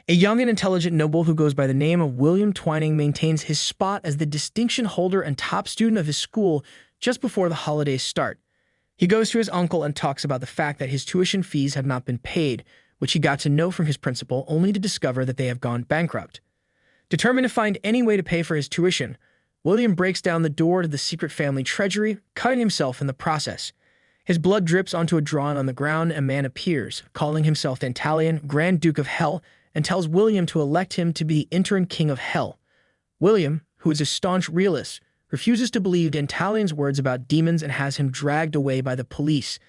A young and intelligent noble who goes by the name of William Twining maintains his spot as the distinction holder and top student of his school just before the holidays start. He goes to his uncle and talks about the fact that his tuition fees have not been paid, which he got to know from his principal, only to discover that they have gone bankrupt. Determined to find any way to pay for his tuition, William breaks down the door to the secret family treasury, cutting himself in the process. His blood drips onto a drawing on the ground, and a man appears, calling himself Dantalion, Grand Duke of Hell, and tells William to elect him to be interim King of Hell. William, who is a staunch realist, refuses to believe Dantalion's words about demons and has him dragged away by the police.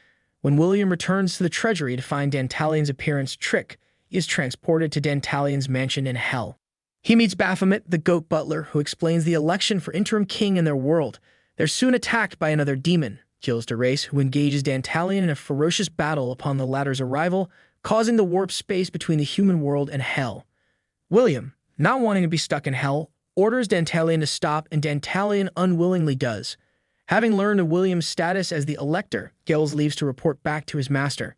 When William returns to the treasury to find Dantalion's appearance trick, he is transported to Dantalion's mansion in Hell. He meets Baphomet, the goat butler, who explains the election for interim king in their world. They're soon attacked by another demon, Gilles, who engages Dantalion in a ferocious battle upon the latter's arrival, causing the warp space between the human world and Hell. William, not wanting to be stuck in Hell, orders Dantalion to stop, and Dantalion unwillingly does. Having learned of William's status as the Elector, Gilles leaves to report back to his master.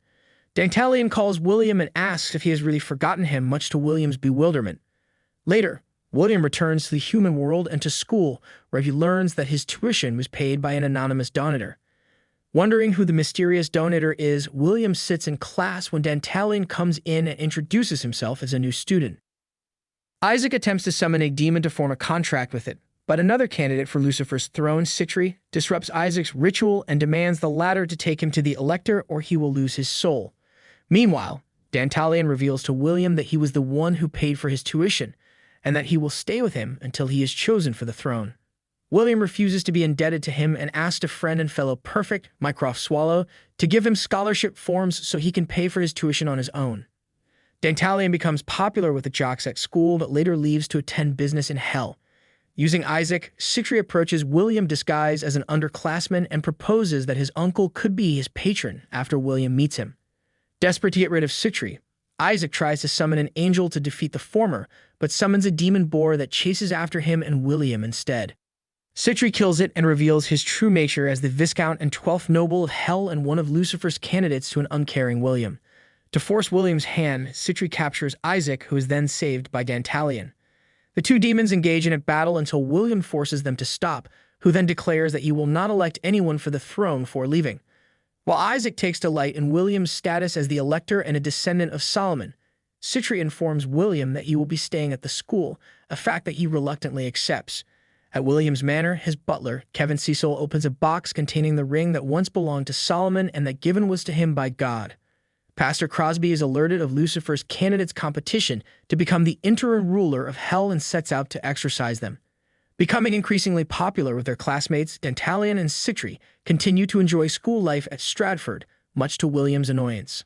Dantalion calls William and asks if he has really forgotten him, much to William's bewilderment. Later, William returns to the human world and to school, where he learns that his tuition was paid by an anonymous donator. Wondering who the mysterious donator is, William sits in class when Dantalion comes in and introduces himself as a new student. Isaac attempts to summon a demon to form a contract with it, but another candidate for Lucifer's throne, Citri, disrupts Isaac's ritual and demands the latter to take him to the Elector or he will lose his soul. Meanwhile, Dantalion reveals to William that he was the one who paid for his tuition, and that he will stay with him until he is chosen for the throne. William refuses to be indebted to him and asks a friend and fellow perfect, Mycroft Swallow, to give him scholarship forms so he can pay for his tuition on his own. Dantalion becomes popular with the jocks at school, but later leaves to attend business in Hell. Using Isaac, Citri approaches William disguised as an underclassman and proposes that his uncle could be his patron after William meets him. Desperate to get rid of Citri, Isaac tries to summon an angel to defeat the former, but summons a demon boar that chases after him and William instead. Citri kills it and reveals his true nature as the Viscount and 12th Noble of Hell and one of Lucifer's candidates to an uncaring William. To force William's hand, Citri captures Isaac, who is then saved by Dantalion. The two demons engage in a battle until William forces them to stop, who then declares that he will not elect anyone for the throne before leaving. While Isaac takes delight in William's status as the Elector and a descendant of Solomon, Citri informs William that he will be staying at the school, a fact that he reluctantly accepts. At William's manor, his butler, Kevin Cecil, opens a box containing the ring that once belonged to Solomon and that given was to him by God. Pastor Crosby is alerted of Lucifer's candidates' competition to become the interim ruler of Hell and sets out to exorcise them. Becoming increasingly popular with their classmates, Dantalion and Citri continue to enjoy school life at Stratford, much to William's annoyance.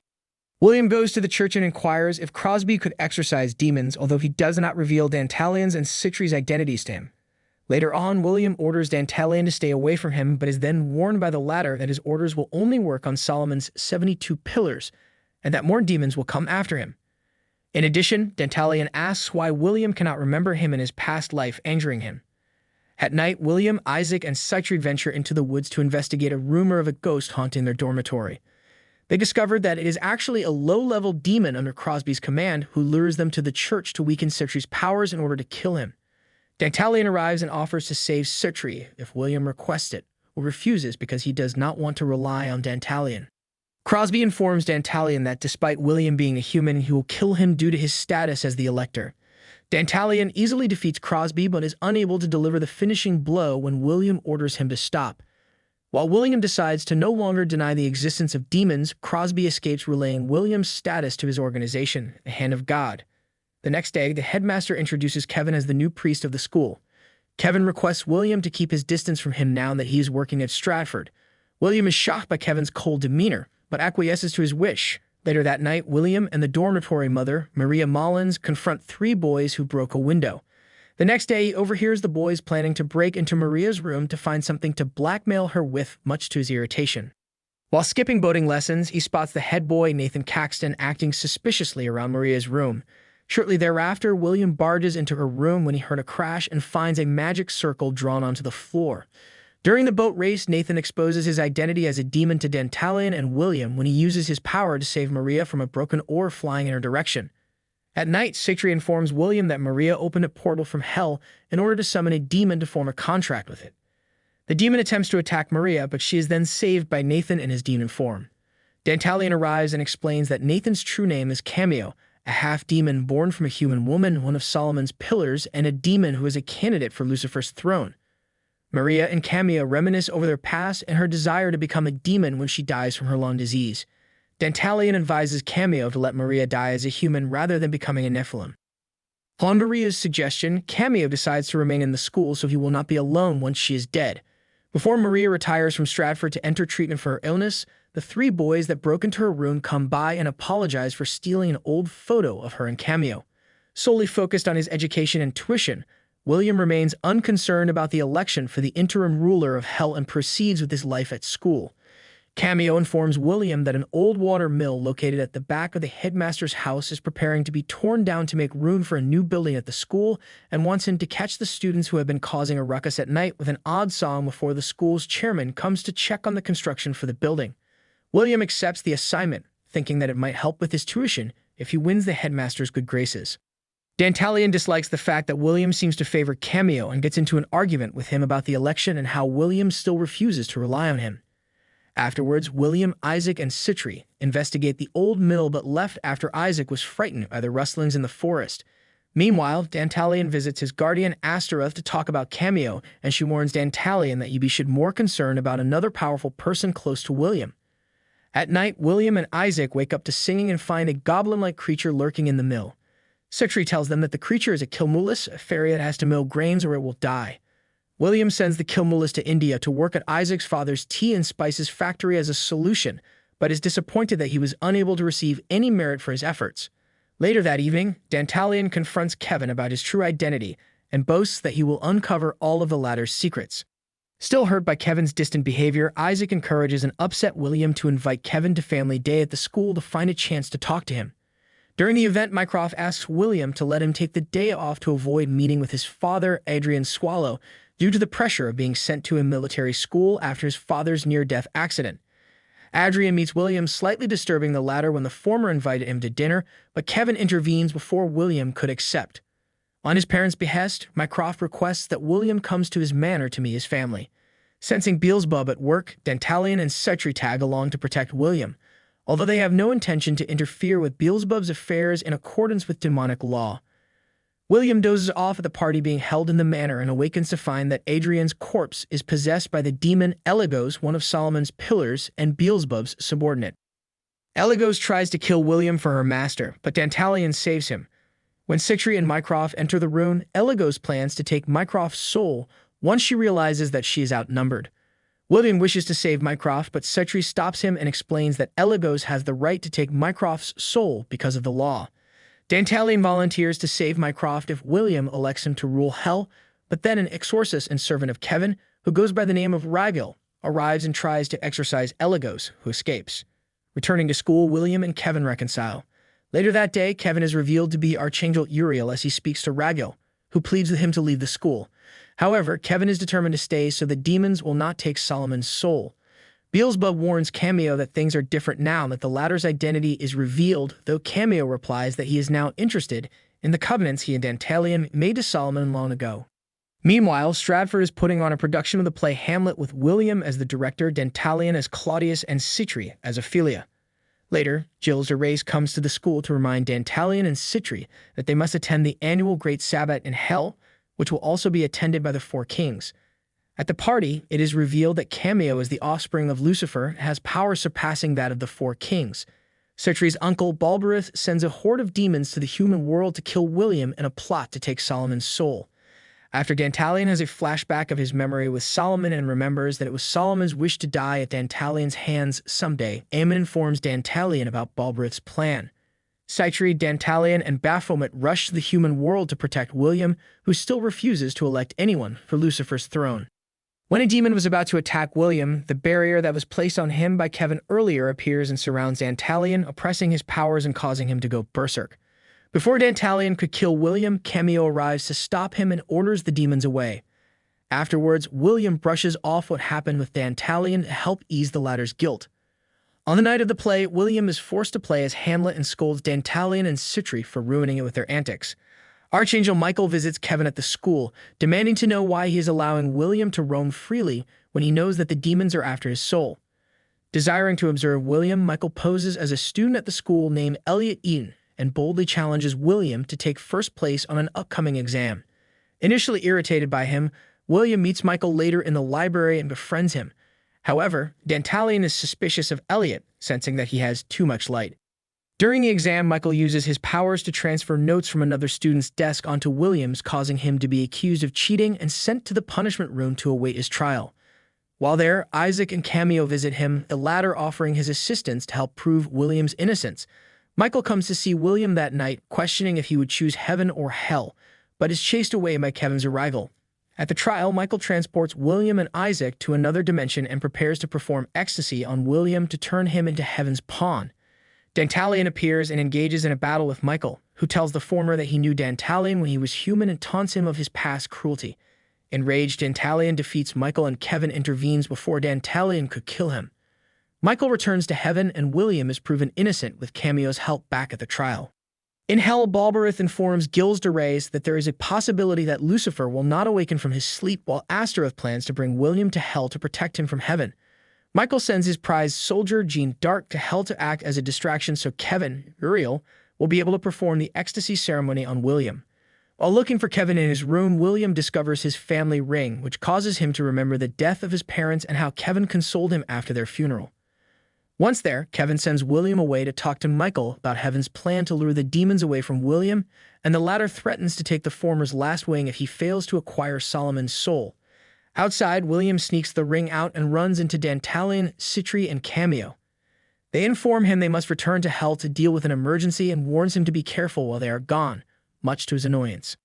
William goes to the church and inquires if Crosby could exorcise demons, although he does not reveal Dantalion's and Citri's identities to him. Later on, William orders Dantalion to stay away from him, but is then warned by the latter that his orders will only work on Solomon's 72 pillars, and that more demons will come after him. In addition, Dantalion asks why William cannot remember him in his past life, angering him. At night, William, Isaac, and Citri venture into the woods to investigate a rumor of a ghost haunting their dormitory. They discovered that it is actually a low-level demon under Crosby's command who lures them to the church to weaken Citri's powers in order to kill him. Dantalion arrives and offers to save Citri if William requests it, or refuses because he does not want to rely on Dantalion. Crosby informs Dantalion that despite William being a human, he will kill him due to his status as the Elector. Dantalion easily defeats Crosby but is unable to deliver the finishing blow when William orders him to stop. While William decides to no longer deny the existence of demons, Crosby escapes, relaying William's status to his organization, the Hand of God. The next day, the headmaster introduces Kevin as the new priest of the school. Kevin requests William to keep his distance from him now that he is working at Stratford. William is shocked by Kevin's cold demeanor, but acquiesces to his wish. Later that night, William and the dormitory mother, Maria Mullins, confront 3 boys who broke a window. The next day, he overhears the boys planning to break into Maria's room to find something to blackmail her with, much to his irritation. While skipping boating lessons, he spots the head boy, Nathan Caxton, acting suspiciously around Maria's room. Shortly thereafter, William barges into her room when he heard a crash and finds a magic circle drawn onto the floor. During the boat race, Nathan exposes his identity as a demon to Dantalion and William when he uses his power to save Maria from a broken oar flying in her direction. At night, Citri informs William that Maria opened a portal from hell in order to summon a demon to form a contract with it. The demon attempts to attack Maria, but she is then saved by Nathan in his demon form. Dantalian arrives and explains that Nathan's true name is Cameo, a half-demon born from a human woman, one of Solomon's pillars, and a demon who is a candidate for Lucifer's throne. Maria and Cameo reminisce over their past and her desire to become a demon when she dies from her lung disease. Dantalian advises Cameo to let Maria die as a human rather than becoming a Nephilim. On Maria's suggestion, Cameo decides to remain in the school so he will not be alone once she is dead. Before Maria retires from Stratford to enter treatment for her illness, the three boys that broke into her room come by and apologize for stealing an old photo of her and Cameo. Solely focused on his education and tuition, William remains unconcerned about the election for the interim ruler of Hell and proceeds with his life at school. Cameo informs William that an old water mill located at the back of the headmaster's house is preparing to be torn down to make room for a new building at the school and wants him to catch the students who have been causing a ruckus at night with an odd song before the school's chairman comes to check on the construction for the building. William accepts the assignment, thinking that it might help with his tuition if he wins the headmaster's good graces. Dantalian dislikes the fact that William seems to favor Cameo and gets into an argument with him about the election and how William still refuses to rely on him. Afterwards, William, Isaac, and Citri investigate the old mill but left after Isaac was frightened by the rustlings in the forest. Meanwhile, Dantalian visits his guardian Astaroth to talk about Cameo, and she warns Dantalian that he should be more concerned about another powerful person close to William. At night, William and Isaac wake up to singing and find a goblin-like creature lurking in the mill. Citri tells them that the creature is a Kilmulus, a fairy that has to mill grains or it will die. William sends the Kilmulus to India to work at Isaac's father's tea and spices factory as a solution, but is disappointed that he was unable to receive any merit for his efforts. Later that evening, Dantalian confronts Kevin about his true identity and boasts that he will uncover all of the latter's secrets. Still hurt by Kevin's distant behavior, Isaac encourages an upset William to invite Kevin to family day at the school to find a chance to talk to him. During the event, Mycroft asks William to let him take the day off to avoid meeting with his father, Adrian Swallow, due to the pressure of being sent to a military school after his father's near-death accident. Adrian meets William, slightly disturbing the latter when the former invited him to dinner, but Kevin intervenes before William could accept. On his parents' behest, Mycroft requests that William comes to his manor to meet his family. Sensing Beelzebub at work, Dantalian and Citri tag along to protect William, although they have no intention to interfere with Beelzebub's affairs in accordance with demonic law. William dozes off at the party being held in the manor and awakens to find that Adrian's corpse is possessed by the demon Eligos, one of Solomon's pillars and Beelzebub's subordinate. Eligos tries to kill William for her master, but Dantalian saves him. When Citri and Mycroft enter the room, Eligos plans to take Mycroft's soul once she realizes that she is outnumbered. William wishes to save Mycroft, but Citri stops him and explains that Eligos has the right to take Mycroft's soul because of the law. Dantalian volunteers to save Mycroft if William elects him to rule Hell, but then an exorcist and servant of Kevin, who goes by the name of Ragil, arrives and tries to exorcise Eligos, who escapes. Returning to school, William and Kevin reconcile. Later that day, Kevin is revealed to be Archangel Uriel as he speaks to Ragil, who pleads with him to leave the school. However, Kevin is determined to stay so the demons will not take Solomon's soul. Beelzebub warns Cameo that things are different now and that the latter's identity is revealed, though Cameo replies that he is now interested in the covenants he and Dantalian made to Solomon long ago. Meanwhile, Stratford is putting on a production of the play Hamlet with William as the director, Dantalian as Claudius, and Citri as Ophelia. Later, Gilles de Rais comes to the school to remind Dantalian and Citri that they must attend the annual Great Sabbat in Hell, which will also be attended by the Four Kings. At the party, it is revealed that Cameo is the offspring of Lucifer and has power surpassing that of the Four Kings. Citri's uncle, Balberith, sends a horde of demons to the human world to kill William in a plot to take Solomon's soul. After Dantalian has a flashback of his memory with Solomon and remembers that it was Solomon's wish to die at Dantalian's hands someday, Aemon informs Dantalian about Balberith's plan. Citri, Dantalian, and Baphomet rush to the human world to protect William, who still refuses to elect anyone for Lucifer's throne. When a demon was about to attack William, the barrier that was placed on him by Kevin earlier appears and surrounds Dantalian, oppressing his powers and causing him to go berserk. Before Dantalian could kill William, Cameo arrives to stop him and orders the demons away. Afterwards, William brushes off what happened with Dantalian to help ease the latter's guilt. On the night of the play, William is forced to play as Hamlet and scolds Dantalion and Citri for ruining it with their antics. Archangel Michael visits Kevin at the school, demanding to know why he is allowing William to roam freely when he knows that the demons are after his soul. Desiring to observe William, Michael poses as a student at the school named Elliot Eaton and boldly challenges William to take first place on an upcoming exam. Initially irritated by him, William meets Michael later in the library and befriends him. However, Dantalion is suspicious of Elliot, sensing that he has too much light. During the exam, Michael uses his powers to transfer notes from another student's desk onto William's, causing him to be accused of cheating and sent to the punishment room to await his trial. While there, Isaac and Cameo visit him, the latter offering his assistance to help prove William's innocence. Michael comes to see William that night, questioning if he would choose heaven or hell, but is chased away by Kevin's arrival. At the trial, Michael transports William and Isaac to another dimension and prepares to perform ecstasy on William to turn him into Heaven's pawn. Dantalion appears and engages in a battle with Michael, who tells the former that he knew Dantalion when he was human and taunts him of his past cruelty. Enraged, Dantalion defeats Michael and Kevin intervenes before Dantalion could kill him. Michael returns to heaven and William is proven innocent with Cameo's help back at the trial. In hell, Balberith informs Gilles de Rais that there is a possibility that Lucifer will not awaken from his sleep, while Astaroth plans to bring William to hell to protect him from heaven. Michael sends his prized soldier, Jean d'Arc, to hell to act as a distraction so Kevin, Uriel, will be able to perform the ecstasy ceremony on William. While looking for Kevin in his room, William discovers his family ring, which causes him to remember the death of his parents and how Kevin consoled him after their funeral. Once there, Kevin sends William away to talk to Michael about Heaven's plan to lure the demons away from William, and the latter threatens to take the former's last wing if he fails to acquire Solomon's soul. Outside, William sneaks the ring out and runs into Dantalion, Citri, and Cameo. They inform him they must return to hell to deal with an emergency and warns him to be careful while they are gone, much to his annoyance.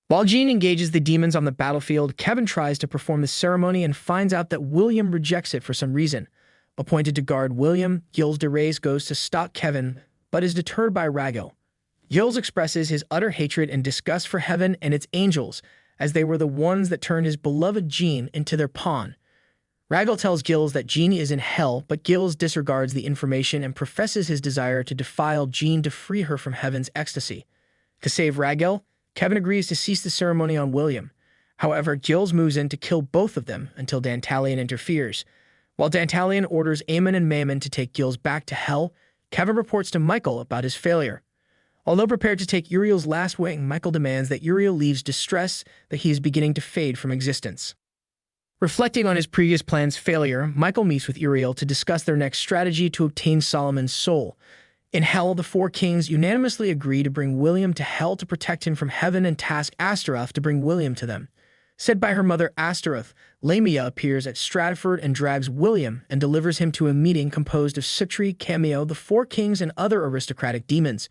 While Jean engages the demons on the battlefield, Kevin tries to perform the ceremony and finds out that William rejects it for some reason. Appointed to guard William, Gilles de Rais goes to stop Kevin, but is deterred by Ragel. Gilles expresses his utter hatred and disgust for heaven and its angels, as they were the ones that turned his beloved Jean into their pawn. Ragel tells Gilles that Jean is in hell, but Gilles disregards the information and professes his desire to defile Jean to free her from heaven's ecstasy. To save Ragel, Kevin agrees to cease the ceremony on William. However, Gilles moves in to kill both of them until Dantalion interferes. While Dantalion orders Aemon and Maimon to take Gilles back to hell, Kevin reports to Michael about his failure. Although prepared to take Uriel's last wing, Michael demands that Uriel leaves distress that he is beginning to fade from existence. Reflecting on his previous plan's failure, Michael meets with Uriel to discuss their next strategy to obtain Solomon's soul. In hell, the four kings unanimously agree to bring William to hell to protect him from heaven and task Astaroth to bring William to them. Said by her mother Astaroth, Lamia appears at Stratford and drags William and delivers him to a meeting composed of Citri, Cameo, the four kings, and other aristocratic demons.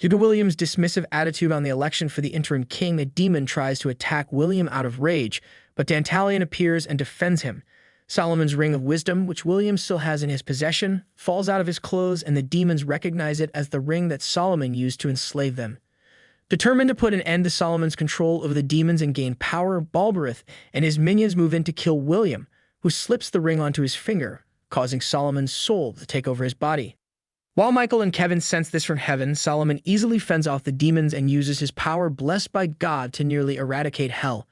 Due to William's dismissive attitude on the election for the interim king, the demon tries to attack William out of rage, but Dantalion appears and defends him. Solomon's Ring of Wisdom, which William still has in his possession, falls out of his clothes and the demons recognize it as the ring that Solomon used to enslave them. Determined to put an end to Solomon's control over the demons and gain power, Balberith and his minions move in to kill William, who slips the ring onto his finger, causing Solomon's soul to take over his body. While Michael and Kevin sense this from heaven, Solomon easily fends off the demons and uses his power blessed by God to nearly eradicate hell.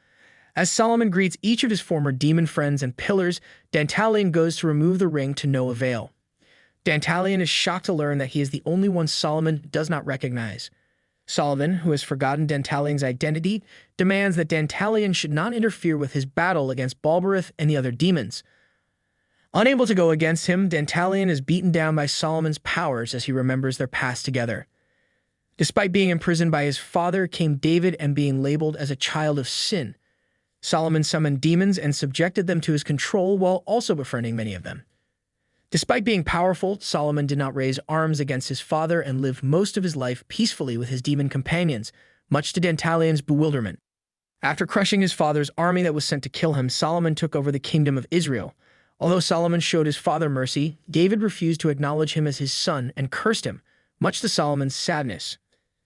As Solomon greets each of his former demon friends and pillars, Dantalion goes to remove the ring to no avail. Dantalion is shocked to learn that he is the only one Solomon does not recognize. Solomon, who has forgotten Dantalion's identity, demands that Dantalion should not interfere with his battle against Balberith and the other demons. Unable to go against him, Dantalion is beaten down by Solomon's powers as he remembers their past together. Despite being imprisoned by his father, King David, and being labeled as a child of sin, Solomon summoned demons and subjected them to his control while also befriending many of them. Despite being powerful, Solomon did not raise arms against his father and lived most of his life peacefully with his demon companions, much to Dantalion's bewilderment. After crushing his father's army that was sent to kill him, Solomon took over the kingdom of Israel. Although Solomon showed his father mercy, David refused to acknowledge him as his son and cursed him, much to Solomon's sadness.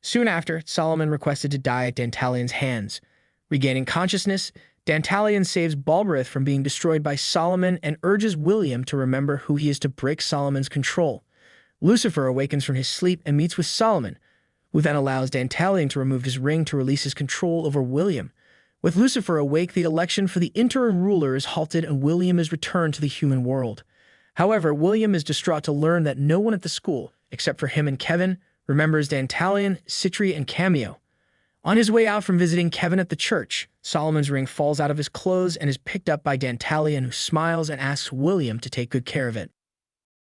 Soon after, Solomon requested to die at Dantalion's hands. Regaining consciousness, Dantalion saves Balberith from being destroyed by Solomon and urges William to remember who he is to break Solomon's control. Lucifer awakens from his sleep and meets with Solomon, who then allows Dantalion to remove his ring to release his control over William. With Lucifer awake, the election for the interim ruler is halted and William is returned to the human world. However, William is distraught to learn that no one at the school, except for him and Kevin, remembers Dantalion, Citri, and Cameo. On his way out from visiting Kevin at the church, Solomon's ring falls out of his clothes and is picked up by Dantalion, who smiles and asks William to take good care of it.